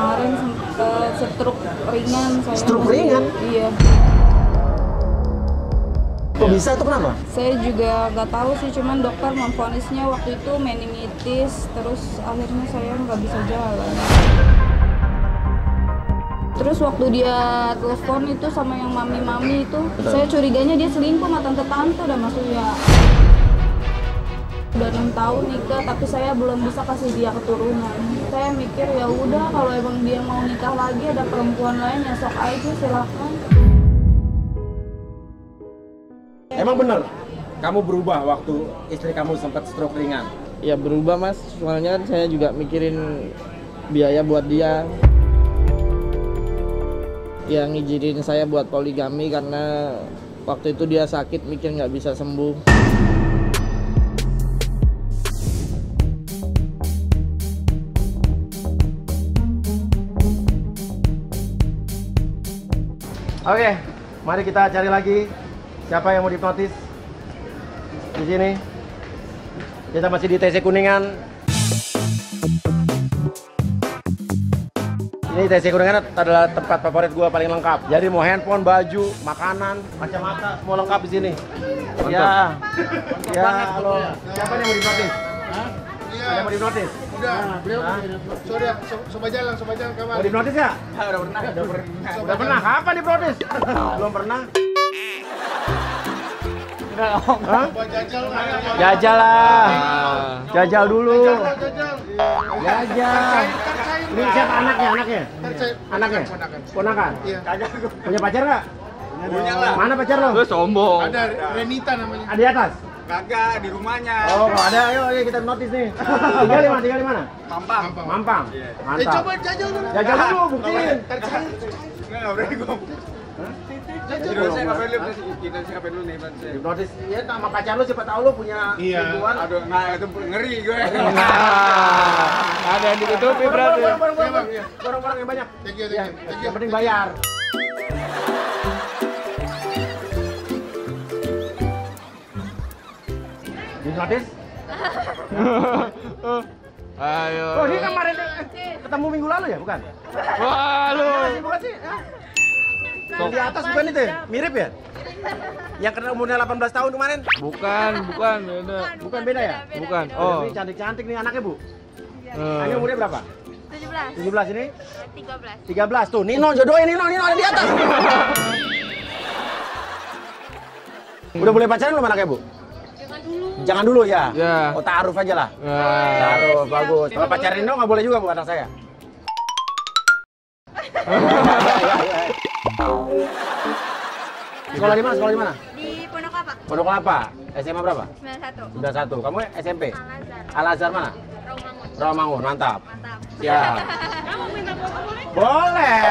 kemarin stroke ringan saya. Stroke ringan? Iya. Kok bisa itu kenapa? Saya juga nggak tahu sih, cuman dokter memvonisnya waktu itu meningitis, terus akhirnya saya nggak bisa jalan. Terus waktu dia telepon itu sama yang mami-mami itu, saya curiganya dia selingkuh sama tante-tante udah masuk ya. Udah 6 tahun nikah, tapi saya belum bisa kasih dia keturunan. Saya mikir ya udah kalau emang dia mau nikah lagi ada perempuan lain ya sok aja silakan. Emang bener kamu berubah waktu istri kamu sempat stroke ringan? Ya berubah mas, soalnya kan saya juga mikirin biaya buat dia. Yang ngizinin saya buat poligami karena waktu itu dia sakit mikir nggak bisa sembuh. Oke, mari kita cari lagi siapa yang mau dihipnotis di sini. Kita masih di TC Kuningan. Ini TC Kuningan adalah tempat favorit gua paling lengkap. Jadi mau handphone, baju, makanan, kacamata, semua lengkap di sini. Ya, ya, halo. Siapa yang mau dihipnotis? Ada yang mau dihipnotis? Udah, beliau sorry ya, coba jalan kawan. Mau dihipnotis ya? Udah pernah. Udah pernah. Kapan dihipnotis? Belum pernah. Hah? Jajal Jajal lah. Jajal dulu. Jajal. Jajal. Ini siapa anaknya? Anaknya? Ponakan? Iya. Punya pacar nggak? Punya lah. Mana pacar lo? Sombong. Ada Renita namanya. Ada di atas? Kagak, di rumahnya. Oh, kalau ada, ayo kita notis nih. Tinggal di mana? Pampang. Mampang. Mantap. Coba jajal dulu. Jajal dulu, buktiin. Nggak berani gua. Indonesia ngapain lu? Indonesia ngapain lu nih? Hipnotis, ya sama pacar lu siapa tahu lu punya hubungan. Aduh, nah itu ngeri gue. Ada yang ditutupi berarti. Barang-barang yang banyak. Thank you. Yang penting bayar. Hipnotis? Ayo. Oh, ini kemarin ketemu minggu lalu ya, bukan? Wah, lu. Bukan sih? Yang di atas bukan itu? Mirip ya? Yang kena umurnya 18 tahun kemarin? Bukan, beda. Bukan beda ya? Bukan. Oh. Oh. Ini cantik-cantik nih anaknya, Bu. Eh. Ini umurnya berapa? 17. 17 ini? 13. 13 tuh. Nino jodohin Nino ada di atas. Udah boleh pacaran belum anaknya, Bu? Jangan dulu ya? Ya. Oh, ta'aruf aja lah. Nah. Ta'aruf, bagus. Kalau pacaran Nino nggak boleh juga, Bu, anak saya. Sekolah di mana? Di Pondok Kelapa. Pondok Kelapa. SMA berapa? 91. 91. Kamu SMP? Al-Azhar. Al-Azhar mana? Rawamangun. Rawamangun, mantap. Mantap. Ya. Kamu minta foto boleh? Boleh.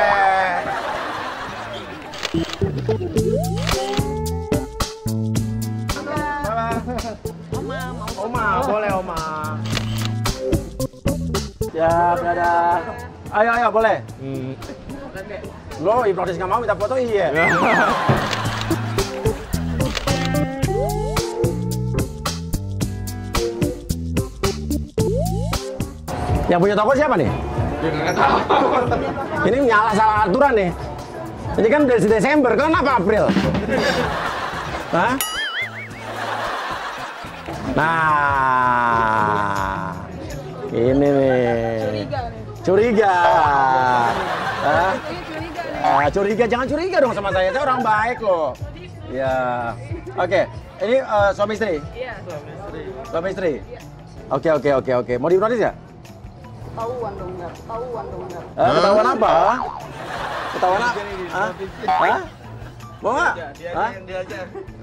Oma, boleh Oma. Ya, dadah. Ayo, boleh. Lo hipnotis nggak mau minta foto, iya. Yang punya toko siapa nih? Ini salah aturan nih. Ini kan dari Desember, kenapa April? Hah? Nah, ini nih. Curiga. Hah? Curiga, jangan curiga dong sama saya orang baik loh. Ya, oke. Ini suami istri? Iya. Suami istri? Oke. Mau dihipnotis ya? Ketahuan dong nggak? Ketahuan apa? Ketahuan apa? Hah? Mau nggak? Hah?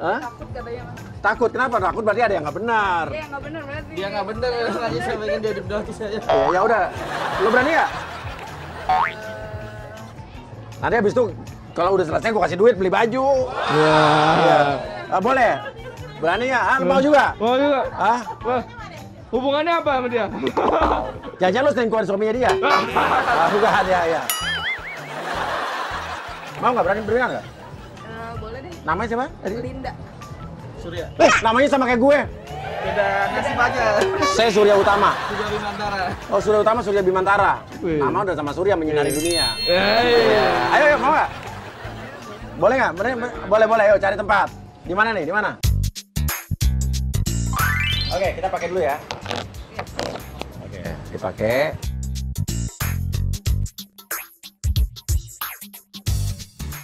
Hah? Takut katanya mas. Takut? Kenapa? Takut berarti ada yang nggak benar. Iya nggak benar berarti. Dia nggak bener, makanya saya pengen dia hipnotis aja. Ya udah, lo berani ya? Nanti habis itu kalau udah selesai gue kasih duit beli baju. Iya. Boleh? Berani ya? Lo mau juga? Mau juga. Hah? Wah, hubungannya apa sama dia? Jangan lo selingkuhan suaminya dia? Bukan ya. Mau nggak? Berani berikan nggak? Boleh deh. Namanya siapa? Linda. Surya. Namanya sama kayak gue. Beda nasib aja. Saya Surya Utama. Surya Bimantara. Oh, Surya Utama, Surya Bimantara. Nama udah sama Surya menyinari dunia. Ayo, mau nggak? Boleh nggak? Boleh. Ayo cari tempat. Di mana nih? Di mana? Oke, kita pakai dulu ya. Oke, dipakai.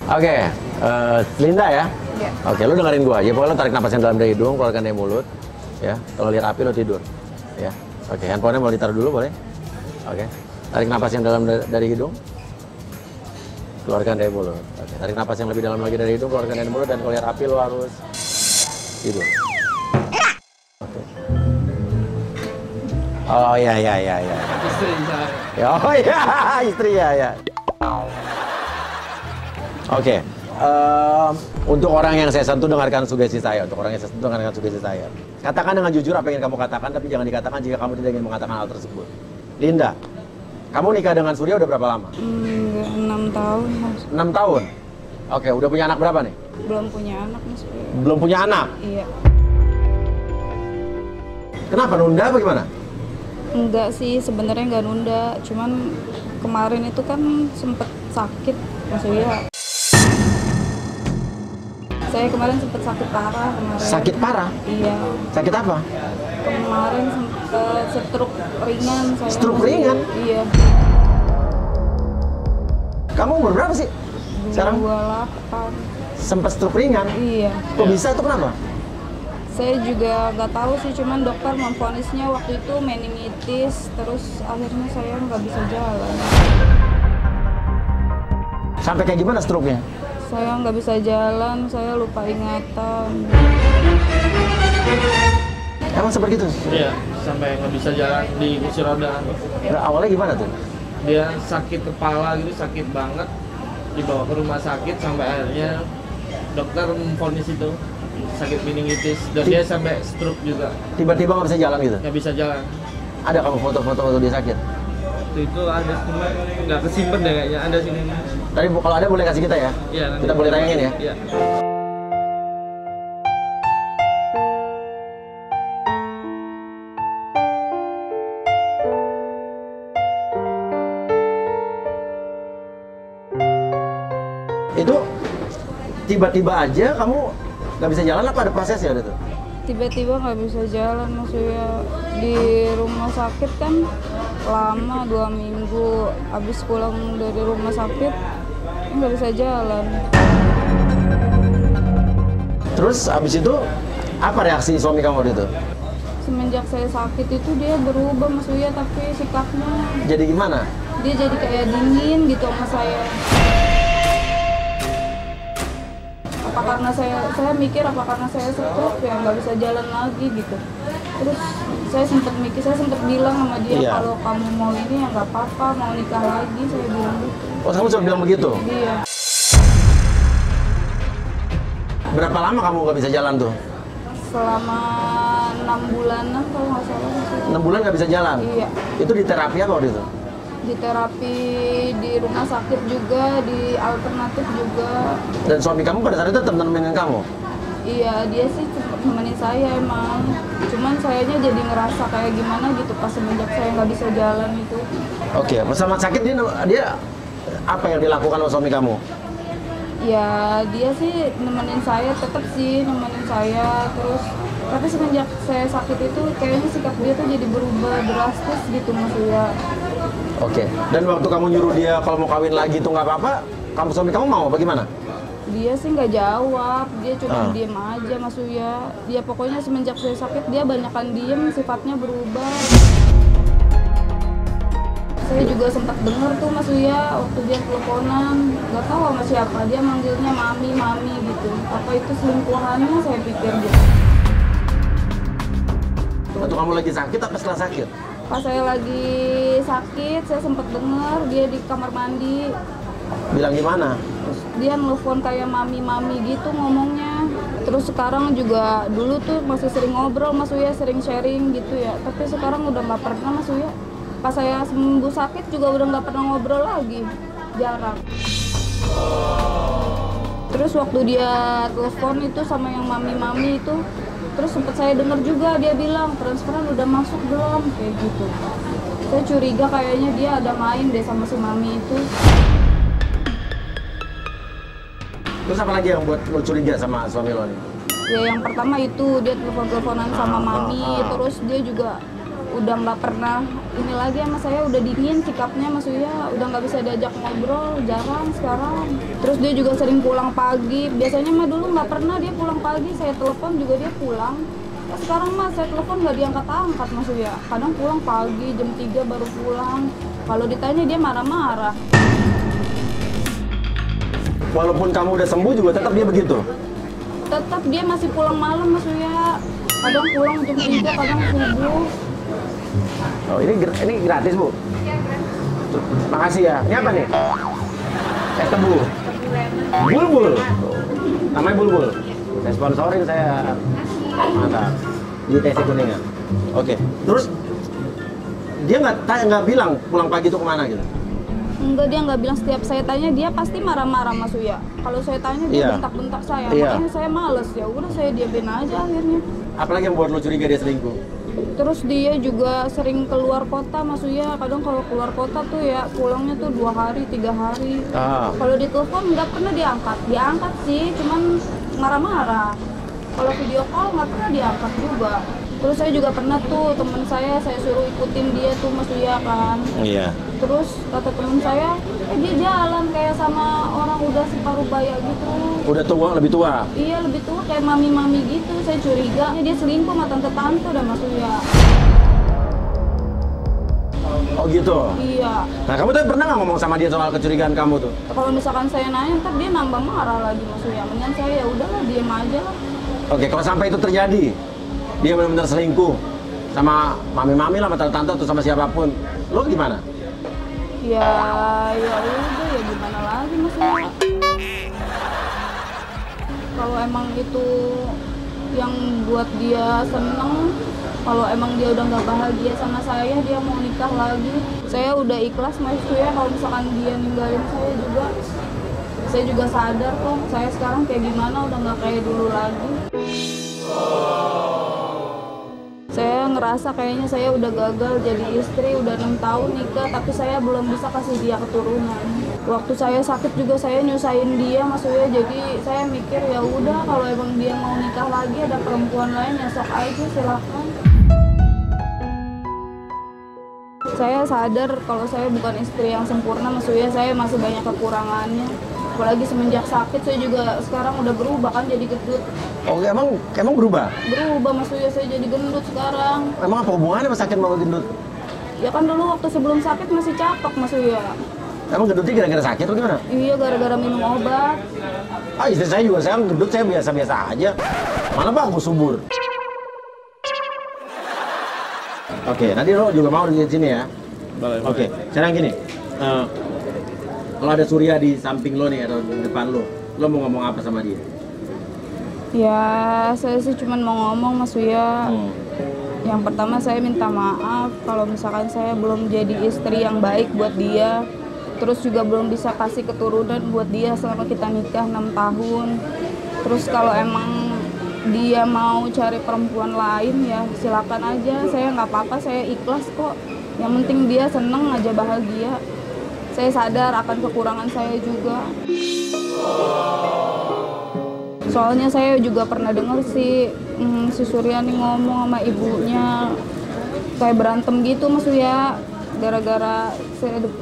Oke, Linda ya? Iya. Oke, lu dengerin gua aja. Pokoknya lu tarik napas yang dalam dari hidung, keluarkan dari mulut. Ya, kalau lihat api lu tidur. Ya. Oke, handphonenya mau ditaruh dulu boleh? Oke. Tarik napas yang dalam dari hidung. Keluarkan dari mulut. Oke, tarik napas yang lebih dalam lagi dari hidung, keluarkan dari mulut, dan kalau lihat api lu harus tidur. Oke. Oh iya. Istri saya. Oh iya, istri ya. Oke, untuk orang yang saya sentuh dengarkan sugesti saya. Untuk orang yang saya sentuh dengarkan sugesti saya. Katakan dengan jujur apa yang kamu katakan, tapi jangan dikatakan jika kamu tidak ingin mengatakan hal tersebut. Linda, kamu nikah dengan Surya udah berapa lama? 6 tahun mas. 6 tahun? Oke, udah punya anak berapa nih? Belum punya anak mas. Belum punya anak? Iya. Kenapa, nunda apa gimana? Enggak sih, sebenarnya nggak nunda. Cuman kemarin itu kan sempet sakit mas Surya. Saya kemarin sempet sakit parah kemarin. Sakit parah? Iya. Sakit apa? Kemarin sempet stroke ringan saya. Stroke ringan? Iya. Kamu umur berapa sih? Sekarang? 28. Sempat stroke ringan? Iya. Kok bisa itu kenapa? Saya juga nggak tahu sih, cuman dokter memvonisnya waktu itu meningitis, terus akhirnya saya nggak bisa jalan. Sampai kayak gimana stroke-nya? Saya nggak bisa jalan, saya lupa ingatan. Emang seperti itu? Iya, sampai nggak bisa jalan di kursi roda. Nah, awalnya gimana tuh? Dia sakit kepala gitu, sakit banget. Dibawa ke rumah sakit sampai akhirnya dokter memvonis itu sakit meningitis dan dia sampai stroke juga. Tiba-tiba nggak bisa jalan gitu? Nggak bisa jalan. Ada kamu foto-foto waktu dia sakit? Waktu itu ada, cuma nggak kesimpan deh kayaknya, ada sini. Tadi kalau ada boleh kasih kita ya? Iya, nanti Kita boleh tayangin ya? Iya. Itu tiba-tiba aja kamu nggak bisa jalan apa ada prosesnya ada tuh? Tiba-tiba nggak bisa jalan, maksudnya di rumah sakit kan lama 2 minggu, habis pulang dari rumah sakit nggak bisa jalan. Terus abis itu apa reaksi suami kamu waktu itu? Semenjak saya sakit itu dia berubah maksudnya, tapi sikapnya Jadi gimana? dia jadi kayak dingin gitu sama saya. Apa karena saya mikir apa karena saya stroke ya nggak bisa jalan lagi gitu. Terus saya sempat bilang sama dia Iya. kalau kamu mau ini ya nggak apa-apa, mau nikah lagi, saya bilang gitu. Oh, kamu sudah bilang begitu? Iya. Berapa lama kamu nggak bisa jalan tuh? Selama 6 bulanan kalau nggak salah. 6 bulan nggak bisa jalan? Iya. Itu di terapi apa waktu itu? Di terapi di rumah sakit juga, di alternatif juga. Dan suami kamu pada saat itu tetap nemenin kamu? Iya, dia sih cepet nemenin saya emang. Cuman sayanya jadi ngerasa kayak gimana gitu pas semenjak saya nggak bisa jalan itu. Oke, pas sama sakit dia apa yang dilakukan oleh suami kamu? Ya dia sih nemenin saya, tetap sih nemenin saya. Terus tapi semenjak saya sakit itu kayaknya sikap dia tuh jadi berubah drastis gitu maksudnya. Oke, dan waktu kamu nyuruh dia kalau mau kawin lagi tuh nggak apa-apa, suami kamu mau bagaimana? Dia sih nggak jawab, dia cuma Ah. diem aja maksudnya. Dia pokoknya semenjak saya sakit dia banyakan diem, sifatnya berubah. Saya juga sempat dengar tuh Mas Uya waktu dia teleponan, nggak tahu sama siapa, dia manggilnya mami gitu. Apa itu selingkuhannya saya pikir gitu. Waktu kamu lagi sakit apa setelah sakit? Pas saya lagi sakit, saya sempat dengar dia di kamar mandi. Bilang gimana? Terus dia nelfon kayak mami gitu ngomongnya. Terus sekarang juga dulu tuh masih sering ngobrol Mas Uya, sering sharing gitu ya. Tapi sekarang udah nggak pernah Mas Uya. Pas saya sembuh sakit juga udah nggak pernah ngobrol lagi, jarang. Terus waktu dia telepon itu sama yang mami itu, Terus sempat saya dengar juga dia bilang transferan udah masuk belum, kayak gitu. Saya curiga kayaknya dia ada main deh sama si mami itu. Terus apa lagi yang buat lo curiga sama suami lo nih? Ya yang pertama itu dia telepon-teleponan sama mami, terus dia juga udah nggak pernah ini lagi sama saya, udah dingin sikapnya Mas Uya, udah nggak bisa diajak ngobrol, jarang sekarang. Terus dia juga sering pulang pagi, biasanya mah dulu nggak pernah dia pulang pagi, saya telepon juga dia pulang. Ya, sekarang mah saya telepon nggak diangkat-angkat Mas Uya, kadang pulang pagi jam 3 baru pulang. Kalau ditanya dia marah-marah. Walaupun kamu udah sembuh juga tetap dia begitu? Tetap dia masih pulang malam Mas Uya, kadang pulang jam 3, kadang subuh. Oh, ini gratis, Bu? Iya, gratis. Makasih ya. Ini apa nih? Es tebu. Bulbul. Namanya Bulbul. Saya sponsorin saya. Mantap. Di TC Kuningan. Oke. Terus dia nggak bilang pulang pagi itu kemana gitu? Enggak, dia nggak bilang. Setiap saya tanya dia pasti marah-marah Mas Uya. Kalau saya tanya dia bentak-bentak saya. Makanya saya males, ya udah saya diamin aja akhirnya. Apalagi yang buat lo curiga dia selingkuh? Terus dia juga sering keluar kota Mas Uya. Kadang kalau keluar kota tuh ya pulangnya tuh 2 hari, 3 hari. Kalau ditelepon nggak pernah diangkat. Diangkat sih, cuman marah-marah. Kalau video call nggak pernah diangkat juga. Terus saya juga pernah tuh temen saya suruh ikutin dia tuh Mas Uya kan. Iya. Terus kata temen saya, dia jalan kayak sama orang udah separuh baya gitu. Udah tua, lebih tua? Iya, lebih tua kayak mami-mami gitu. Saya curiga dia selingkuh sama tante-tante dan Mas Uya. Oh gitu? Iya. Nah kamu tadi pernah nggak ngomong sama dia soal kecurigaan kamu tuh? Kalau misalkan saya nanya, ntar dia nambah marah lagi Mas Uya. Mendingan saya ya udahlah diem aja lah. Oke, kalau sampai itu terjadi, dia benar-benar selingkuh sama mami-mami lah, sama tante-tante atau sama siapapun, lo gimana? Ya udah ya gimana lagi Mas Uya. Kalau emang itu yang buat dia seneng, kalau emang dia udah nggak bahagia sama saya, dia mau nikah lagi, saya udah ikhlas Mas Uya. Kalau misalkan dia ninggalin saya juga sadar kok saya sekarang kayak gimana, udah nggak kayak dulu lagi. Saya ngerasa kayaknya saya udah gagal jadi istri, udah 6 tahun nikah, tapi saya belum bisa kasih dia keturunan. Waktu saya sakit juga saya nyusahin dia Mas Uya, jadi saya mikir ya udah kalau emang dia mau nikah lagi ada perempuan lain ya sok aja silakan. Saya sadar kalau saya bukan istri yang sempurna Mas Uya, saya masih banyak kekurangannya. Apalagi semenjak sakit saya juga sekarang udah berubah kan jadi gendut. Oh emang berubah? Berubah Mas Uya, saya jadi gendut sekarang. Emang apa hubungannya sama sakit mau gendut? Ya kan dulu waktu sebelum sakit masih cakep Mas Uya. Emang gendutnya gara-gara sakit atau gimana? Iya, gara-gara minum obat. Ah, istri saya juga, saya gendut saya biasa-biasa aja. Mana bagus subur. Oke, nanti lo juga mau di sini ya? Boleh. Oke, sekarang gini. Kalau ada Surya di samping lo nih atau di depan lo mau ngomong apa sama dia? Ya, saya sih cuma mau ngomong Mas Uya. Yang pertama saya minta maaf kalau misalkan saya belum jadi istri yang baik buat dia. Terus juga belum bisa kasih keturunan buat dia selama kita nikah 6 tahun. Terus kalau emang dia mau cari perempuan lain ya silakan aja. Saya nggak apa-apa, saya ikhlas kok. Yang penting dia seneng aja, bahagia. Saya sadar akan kekurangan saya juga. Soalnya saya juga pernah dengar si Suryani ngomong sama ibunya kayak berantem gitu Mas Uya. Gara-gara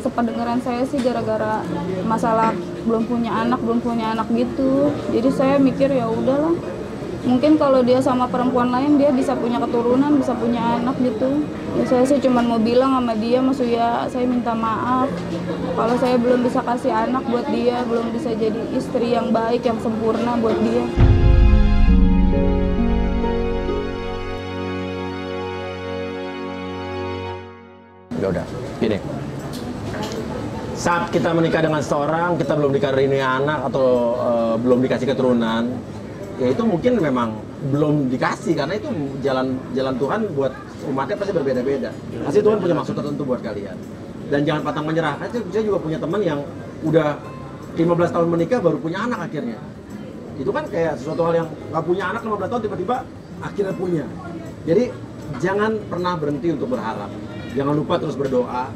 sependengaran saya sih gara-gara masalah belum punya anak gitu. Jadi saya mikir ya udahlah. Mungkin kalau dia sama perempuan lain dia bisa punya keturunan, bisa punya anak gitu. Ya saya sih cuma mau bilang sama dia Mas Uya, saya minta maaf kalau saya belum bisa kasih anak buat dia, belum bisa jadi istri yang baik, yang sempurna buat dia. Udah, gini. Saat kita menikah dengan seorang, kita belum dikaruniai anak atau belum dikasih keturunan, ya itu mungkin memang belum dikasih karena itu jalan Tuhan buat umatnya pasti berbeda-beda. Pasti Tuhan punya maksud tertentu buat kalian. Dan jangan pantang menyerah. Saya juga punya teman yang udah 15 tahun menikah baru punya anak akhirnya. Itu kan kayak sesuatu hal yang nggak punya anak 15 tahun tiba-tiba akhirnya punya. Jadi jangan pernah berhenti untuk berharap. Jangan lupa terus berdoa.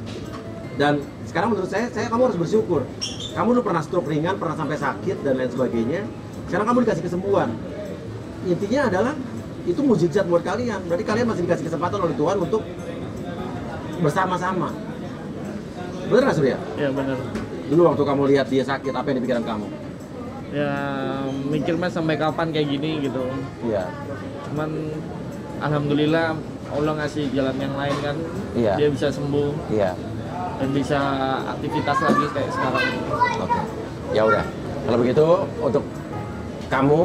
Dan sekarang menurut saya kamu harus bersyukur. Kamu dulu pernah stroke ringan, pernah sampai sakit dan lain sebagainya. Sekarang kamu dikasih kesembuhan. Intinya adalah itu mukjizat buat kalian. Berarti kalian masih dikasih kesempatan oleh Tuhan untuk bersama-sama. Bener nggak Surya? Ya benar. Dulu waktu kamu lihat dia sakit, apa yang di pikiran kamu? Ya mikir mas sampai kapan kayak gini gitu. Iya. Cuman alhamdulillah Allah ngasih jalan yang lain kan. Iya. Dia bisa sembuh Iya. dan bisa aktivitas lagi kayak sekarang. Oke. Ya udah. Kalau begitu untuk kamu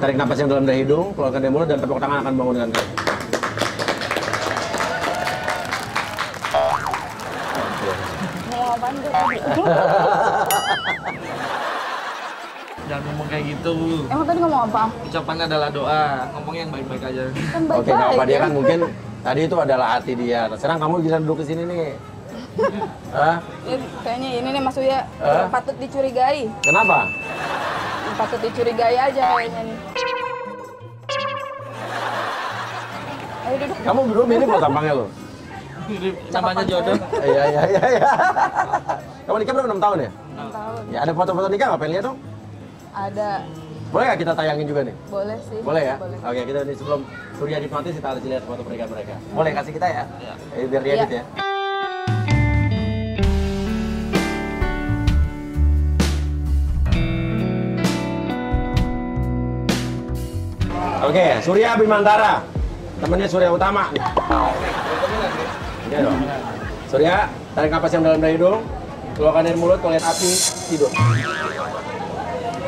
tarik napas yang dalam dari hidung, keluarkan dari mulut dan tepuk tangan akan bangun dengan kamu. Mau apaan tuh? Jangan ngomong kayak gitu. Emang tadi ngomong apa? Ucapannya adalah doa. Ngomongnya yang baik-baik aja. Kan Oke, nggak apa baik-baik dia ya. kan mungkin tadi itu adalah hati dia. Sekarang kamu bisa duduk di sini nih. Hah? Ya, kayaknya ini nih Mas Uya patut dicurigai. Kenapa? Patut dicurigai aja kayaknya nih. Ayo duduk. Kamu berdua mirip loh tampangnya lo. Namanya jodoh. Iya. Kamu nikah berapa 6 tahun ya? 6 tahun. Ya ada foto-foto nikah nggak? Pengen lihat dong? Ada. Boleh nggak kita tayangin juga nih? Boleh sih. Boleh ya? Boleh. Oke, kita nih sebelum Surya diplomatis kita harus lihat foto pernikahan mereka. Boleh kasih kita ya? Biar dia Iya. edit ya. Oke, Surya Bimantara. Temennya Surya Utama. Iya dong. Surya, tarik napas yang dalam dari hidung. Keluarkan dari mulut, kalau lihat api, tidur.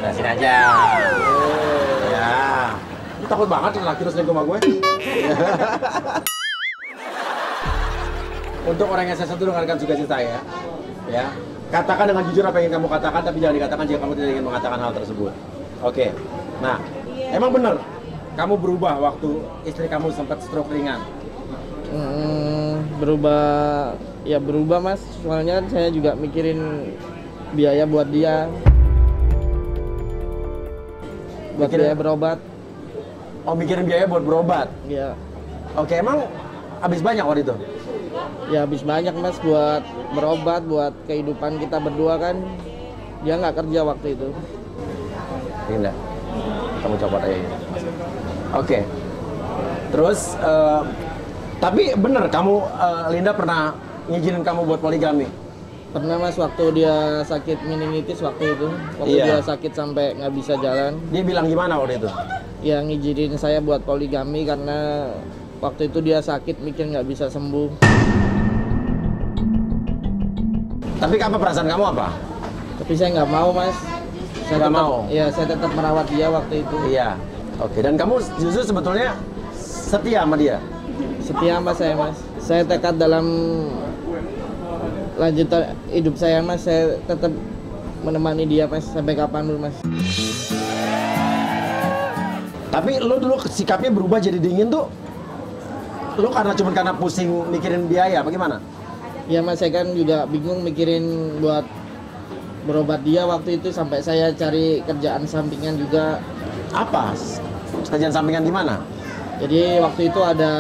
Nah, sini aja. Ya. Lu takut banget laki terus selingkuh sama gue. Untuk orang yang saya sentuh dengarkan sukacita saya, ya. Katakan dengan jujur apa yang ingin kamu katakan, tapi jangan dikatakan jika kamu tidak ingin mengatakan hal tersebut. Oke. Nah, emang benar kamu berubah waktu istri kamu sempat stroke ringan. Berubah mas, soalnya kan saya juga mikirin biaya buat dia, biaya berobat. Oh, mikirin biaya buat berobat. Ya, Oke, emang habis banyak waktu itu? ya habis banyak mas buat berobat, buat kehidupan kita berdua kan. Dia nggak kerja waktu itu. Linda, kamu copot aja ini. Oke. Terus, tapi bener kamu, Linda pernah ngizinin kamu buat poligami? Pernah mas waktu dia sakit meningitis waktu itu, waktu Iya. dia sakit sampai nggak bisa jalan. Dia bilang gimana waktu itu? Ya ngizinin saya buat poligami karena waktu itu dia sakit mikir nggak bisa sembuh. Tapi apa perasaan kamu apa? Tapi saya nggak mau mas. Saya Nggak tetap, mau? Ya saya tetap merawat dia waktu itu. Iya. Oke, dan kamu justru sebetulnya setia sama dia? Setia sama saya mas. Saya tekad dalam lanjutan hidup saya mas. Saya tetap menemani dia mas sampai kapan dulu mas. Tapi lo dulu sikapnya berubah jadi dingin tuh, lo karena pusing mikirin biaya, bagaimana? Ya mas, saya kan juga bingung mikirin buat berobat dia waktu itu sampai saya cari kerjaan sampingan juga. Apa? Kerjaan sampingan di mana? Jadi waktu itu ada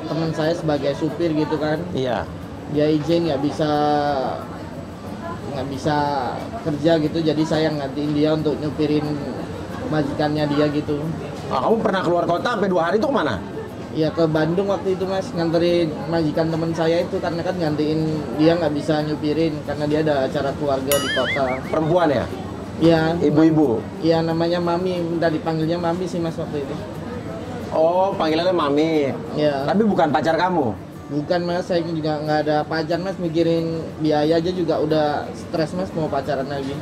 teman saya sebagai supir gitu kan, Iya. dia izin nggak bisa kerja gitu, jadi saya ngantiin dia untuk nyupirin majikannya dia gitu. Nah, kamu pernah keluar kota sampai 2 hari itu kemana? Ya ke Bandung waktu itu mas, nganterin majikan teman saya itu karena kan gantiin dia nggak bisa nyupirin karena dia ada acara keluarga di kota. Perempuan ya? Iya. Ibu-ibu? Iya namanya Mami, minta dipanggilnya Mami sih mas waktu itu. Oh, panggilannya Mami. Ya. Tapi bukan pacar kamu? Bukan mas, saya juga nggak ada pacar mas, mikirin biaya aja juga udah stres mas mau pacaran lagi.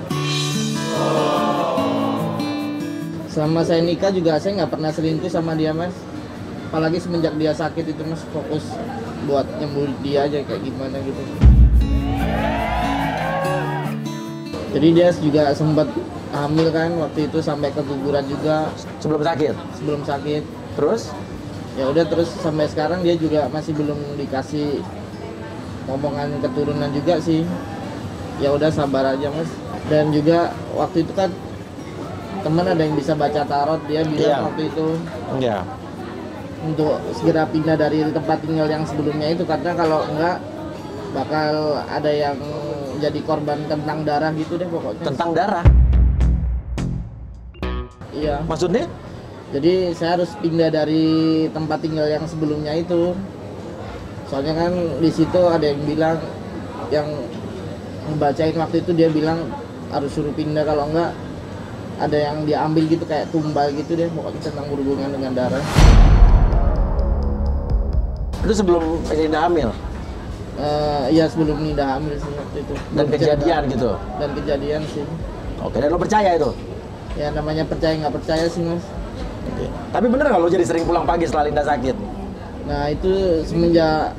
Selama saya nikah juga saya nggak pernah selingkuh sama dia mas. Apalagi semenjak dia sakit itu mas, fokus buat nyembuh dia aja kayak gimana gitu. Jadi dia juga sempat hamil kan waktu itu sampai keguguran juga Sebelum sakit? sebelum sakit. Terus? Ya udah terus sampai sekarang dia juga masih belum dikasih omongan keturunan juga sih. Ya udah sabar aja mas. Dan juga waktu itu kan teman ada yang bisa baca tarot, dia bilang Iya. waktu itu Iya. untuk segera pindah dari tempat tinggal yang sebelumnya itu, karena kalau enggak bakal ada yang jadi korban tentang darah gitu deh pokoknya. Tentang darah? Iya. Maksudnya? Jadi saya harus pindah dari tempat tinggal yang sebelumnya itu. Soalnya kan di situ ada yang bilang, yang ngebacain waktu itu dia bilang harus suruh pindah, kalau enggak ada yang diambil gitu kayak tumbal gitu deh pokoknya tentang berhubungan dengan darah. Itu sebelum Linda hamil? Iya sebelum Linda hamil sih waktu itu. Dan kejadian gitu? Dan kejadian sih. Oke, dan lo percaya itu? Ya namanya percaya nggak percaya sih mas. Oke. Tapi bener nggak lo jadi sering pulang pagi setelah Linda sakit? Nah itu semenjak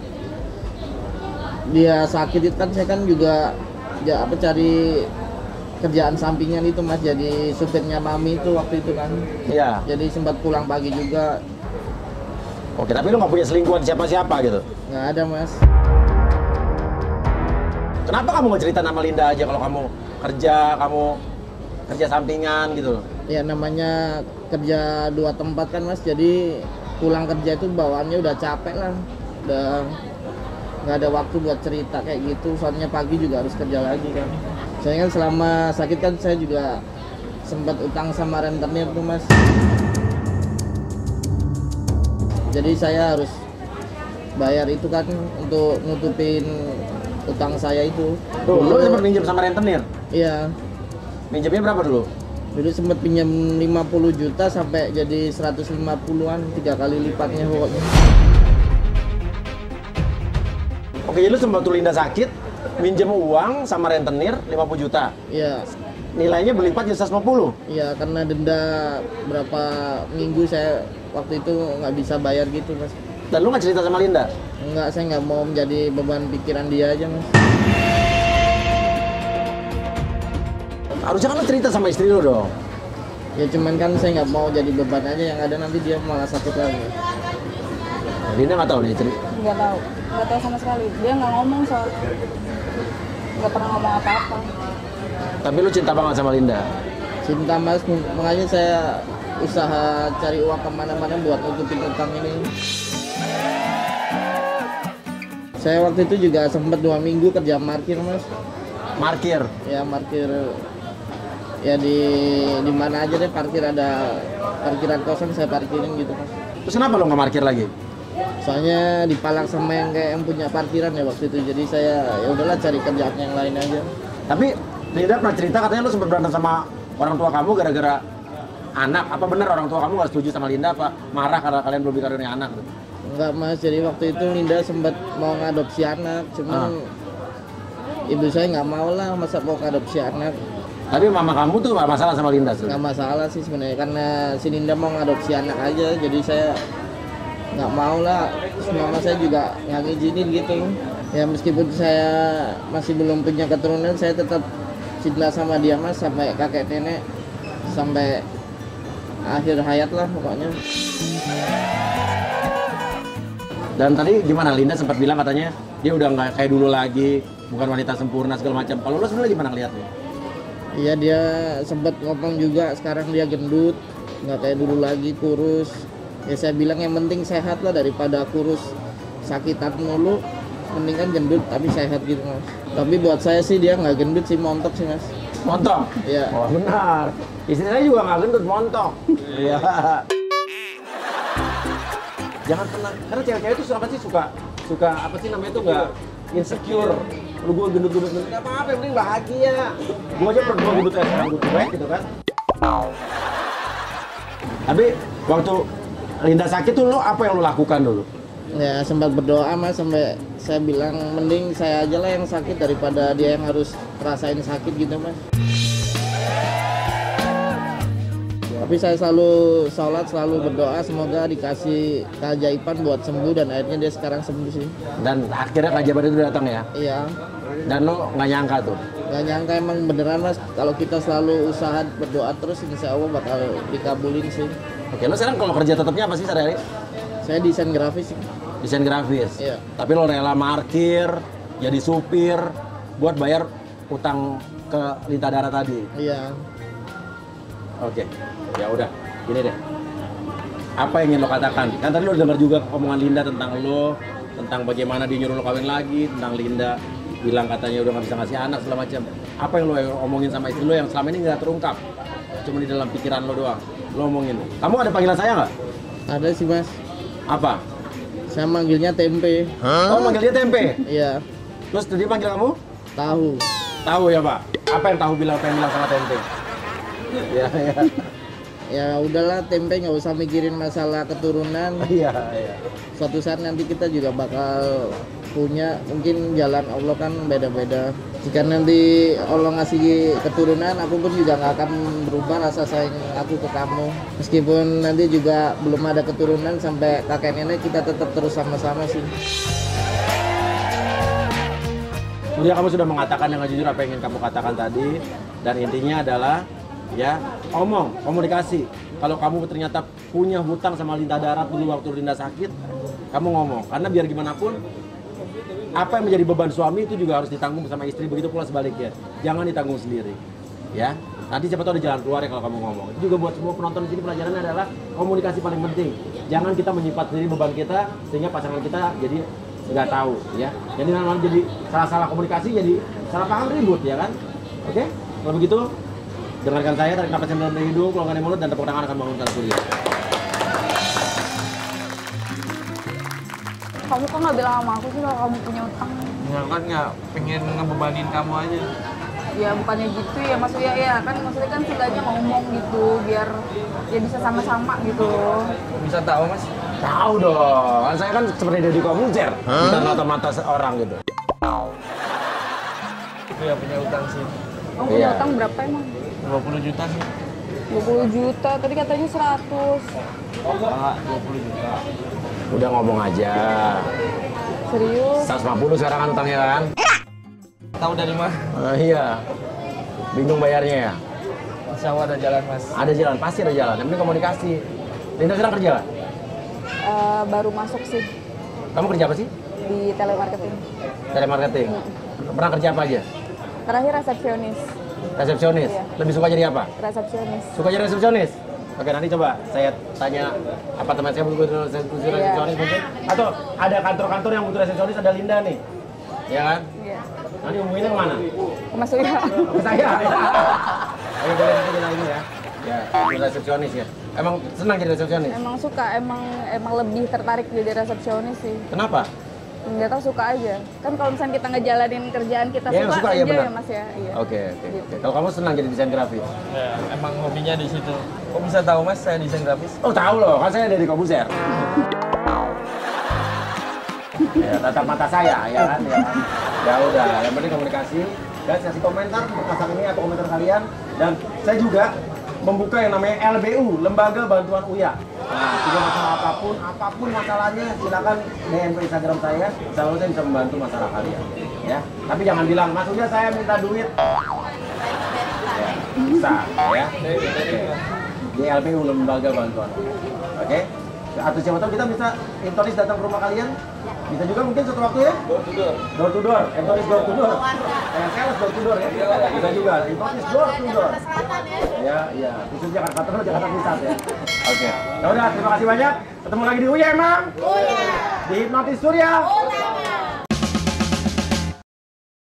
dia sakit itu kan saya kan juga cari kerjaan sampingan itu mas, jadi supirnya mami itu waktu itu kan. Iya. Jadi sempat pulang pagi juga. Oke, tapi lo nggak punya selingkuhan siapa-siapa gitu? Nggak ada mas. Kenapa kamu nggak cerita nama Linda aja kalau kamu kerja sampingan gitu? Ya namanya kerja 2 tempat kan mas, jadi pulang kerja itu bawaannya udah capek lah, udah nggak ada waktu buat cerita kayak gitu, soalnya pagi juga harus kerja lagi kan. Saya kan selama sakit kan saya juga sempat utang sama rentenir tuh mas. Jadi saya harus bayar itu kan untuk nutupin utang saya itu. Tuh, lo sempat minjem sama rentenir? Iya. Minjemnya berapa dulu? Dulu sempat pinjam 50 juta sampai jadi 150-an, 3 kali lipatnya pokoknya. Oke, jadi lu sempat Linda sakit, minjem uang sama rentenir 50 juta? Iya. Nilainya berlipat jadi 150? Iya, karena denda berapa minggu saya waktu itu nggak bisa bayar gitu mas. Dan lu nggak cerita sama Linda? Enggak, saya nggak mau menjadi beban pikiran dia aja mas. Harusnya kan lu cerita sama istri lu dong? Ya cuman kan saya nggak mau jadi beban aja, yang ada nanti dia malah sakit lagi. Linda nggak tahu nih cerita? Nggak tahu sama sekali. Dia nggak ngomong soalnya, nggak pernah ngomong apa-apa. Tapi lu cinta banget sama Linda? Cinta mas, makanya saya usaha cari uang kemana-mana buat nutupin utang ini. Saya waktu itu juga sempat 2 minggu kerja parkir mas. Parkir? Ya parkir. Ya di mana aja deh parkir, ada parkiran kosong saya parkirin gitu mas. Terus kenapa lo nggak parkir lagi? Soalnya dipalak sama yang punya parkiran ya waktu itu, jadi saya ya udahlah cari kerjaan yang lain aja. Tapi Linda pernah cerita katanya lo sempat berantem sama orang tua kamu gara-gara anak. Apa benar orang tua kamu nggak setuju sama Linda, apa marah karena kalian belum dikaruniai anak? Enggak mas, jadi waktu itu Linda sempat mau ngadopsi anak, cuman ibu saya nggak mau lah, masa mau ngadopsi anak. Tapi mama kamu tuh nggak masalah sama Linda? Nggak masalah sih sebenarnya, karena si Linda mau ngadopsi anak aja, jadi saya nggak mau lah. Terus mama saya juga nggak ngizinin gitu. Ya meskipun saya masih belum punya keturunan, saya tetap cinta sama dia mas, sampai kakek nenek, sampai akhir hayat lah pokoknya. Dan tadi gimana, Linda sempat bilang katanya dia udah nggak kayak dulu lagi, bukan wanita sempurna segala macam. Kalau lo sebenarnya gimana ngeliatnya? Iya, dia sempat ngomong juga sekarang dia gendut, nggak kayak dulu lagi, kurus. Ya saya bilang yang penting sehat lah, daripada kurus sakitan mulu, mending kan gendut tapi sehat gitu mas. Tapi buat saya sih dia nggak gendut sih, montok sih mas. Montok? Iya. Oh benar, istri saya juga nggak gendut, montok. Iya. Jangan pernah, karena cewek-cewek itu apa sih suka apa sih namanya itu, nggak insecure. Lu gue gendut-gendut, nggak apa-apa, yang penting bahagia. Gue aja pernah gendut kayak sekarang gue cuek gitu kan. Tapi waktu Linda sakit tuh lo apa yang lo lakukan dulu? Ya sempat berdoa mas, sampai saya bilang mending saya aja lah yang sakit daripada dia yang harus rasain sakit gitu mas. Tapi saya selalu sholat, selalu berdoa semoga dikasih keajaiban buat sembuh, dan akhirnya dia sekarang sembuh sih. Dan akhirnya keajaiban itu datang ya? Iya. Dan lo nggak nyangka tuh? Nggak nyangka emang beneran mas, kalau kita selalu usaha berdoa terus insya Allah bakal dikabulin sih. Oke, lo sekarang kalau kerja tetapnya apa sih sehari-hari? Saya desain grafis sih. Desain grafis? Iya. Tapi lo rela parkir, jadi supir, buat bayar utang ke Lita Dara tadi? Iya. Oke, ya udah, gini deh. Apa yang ingin lo katakan? Kan tadi lo dengar juga omongan Linda tentang lo, tentang bagaimana dia nyuruh lo kawin lagi, tentang Linda bilang katanya udah nggak bisa ngasih anak segala macam. Apa yang lo omongin sama istri lo yang selama ini nggak terungkap? Cuma di dalam pikiran lo doang. Lo omongin. Kamu ada panggilan saya nggak? Ada sih mas. Apa? Saya manggilnya tempe. Oh, manggil dia tempe? Iya. Terus dia panggil kamu? Tahu. Tahu ya Pak? Apa yang tahu bilang sama tempe? Ya, ya. Ya udahlah tempe, nggak usah mikirin masalah keturunan. Iya, iya. Suatu saat nanti kita juga bakal punya, mungkin jalan Allah kan beda-beda. Jika nanti Allah ngasih keturunan, aku pun juga nggak akan berubah rasa sayang aku ke kamu. Meskipun nanti juga belum ada keturunan sampai kakek nenek, kita tetap terus sama-sama sih. Surya, kamu sudah mengatakan dengan jujur apa yang ingin kamu katakan tadi, dan intinya adalah ya komunikasi. Kalau kamu ternyata punya hutang sama Linda Darat dulu waktu Linda sakit, kamu ngomong. Karena biar gimana pun, apa yang menjadi beban suami itu juga harus ditanggung sama istri, begitu pula sebaliknya. Jangan ditanggung sendiri, ya. Nanti siapa tahu ada jalan keluar ya kalau kamu ngomong. Itu juga buat semua penonton di sini, pelajarannya adalah komunikasi paling penting. Jangan kita menyimpan sendiri beban kita sehingga pasangan kita jadi nggak tahu, ya. Jadi namanya jadi salah-salah komunikasi, jadi salah paham, ribut, ya kan? Oke? Kalau begitu, dengarkan saya, tarik nafas yang dalam dari hidung, keluarkan dari mulut, dan tepuk tangan akan bangunkan Surya. Kamu kok nggak bilang sama aku sih kalau kamu punya utang? Ya kan nggak pengen ngebebanin kamu aja. Ya bukannya gitu ya, maksudnya ya kan, maksudnya kan seenggaknya ngomong gitu biar ya bisa sama-sama gitu. Bisa tahu mas? Tahu dong, kan saya kan seperti Deddy Corbuzier, bukan mata-mata orang gitu. Itu ya punya utang sih. Kamu punya utang berapa emang? 20 juta sih. 20 juta, tadi katanya 100. Enggak, 20 juta. Udah ngomong aja. Serius? 150 sekarang kan utangnya kan? Tahu dari mana? Iya. Bingung bayarnya ya? Insya Allah ada jalan mas. Ada jalan, pasti ada jalan. Yang penting komunikasi. Linda sekarang kerja nggak? Baru masuk sih Kamu kerja apa sih? di telemarketing. Telemarketing. Pernah kerja apa aja? Terakhir resepsionis. Resepsionis? Iya. Lebih suka jadi apa? Resepsionis. Suka jadi resepsionis? Oke, nanti coba saya tanya apartemen saya butuh resepsionis mungkin. Atau ada kantor-kantor yang butuh resepsionis, ada Linda nih. Ya kan? Iya. Nanti hubunginnya kemana? Ke Mas Surya. Ke saya. Oke, boleh nanti kita ini ya. Ya, jadi resepsionis ya. Emang senang jadi resepsionis? Emang suka, emang lebih tertarik jadi resepsionis sih. Kenapa? Nggak tahu, suka aja. Kan kalau misalnya kita ngejalanin kerjaan kita Ya, suka iya aja benar. ya Mas ya. Iya. Oke. Kalau kamu senang jadi desain grafis? Ya, emang hobinya di situ. Kok bisa tahu mas saya desain grafis? Oh tahu loh, kan saya dari Corbuzier. Ya, tatap mata saya, ya kan? Ya udah, yang penting komunikasi. Dan kasih komentar pasang ini atau komentar kalian. Dan saya juga membuka yang namanya LBU, Lembaga Bantuan Uya. Nah, jika masalah apapun masalahnya, silakan DM ke Instagram saya. Selalu saya bisa membantu masalah kalian. Ya, tapi jangan bilang, Mas Uya saya minta duit. Ya, bisa, ya. Oke. Di LBU, Lembaga Bantuan Uya. Oke? Atau siapa tahu kita bisa Intonis datang ke rumah kalian. Bisa juga mungkin suatu waktu ya? Door to door. Intonis door to door. Sales door to door ya? Bisa juga. Intonis door to door. Ya, iya. Khusus Jakarta Timur, Jakarta Pusat ya. Oke. Ya udah, terima kasih banyak. Ketemu lagi di Uya emang? Uya. Di Hipnotis Surya.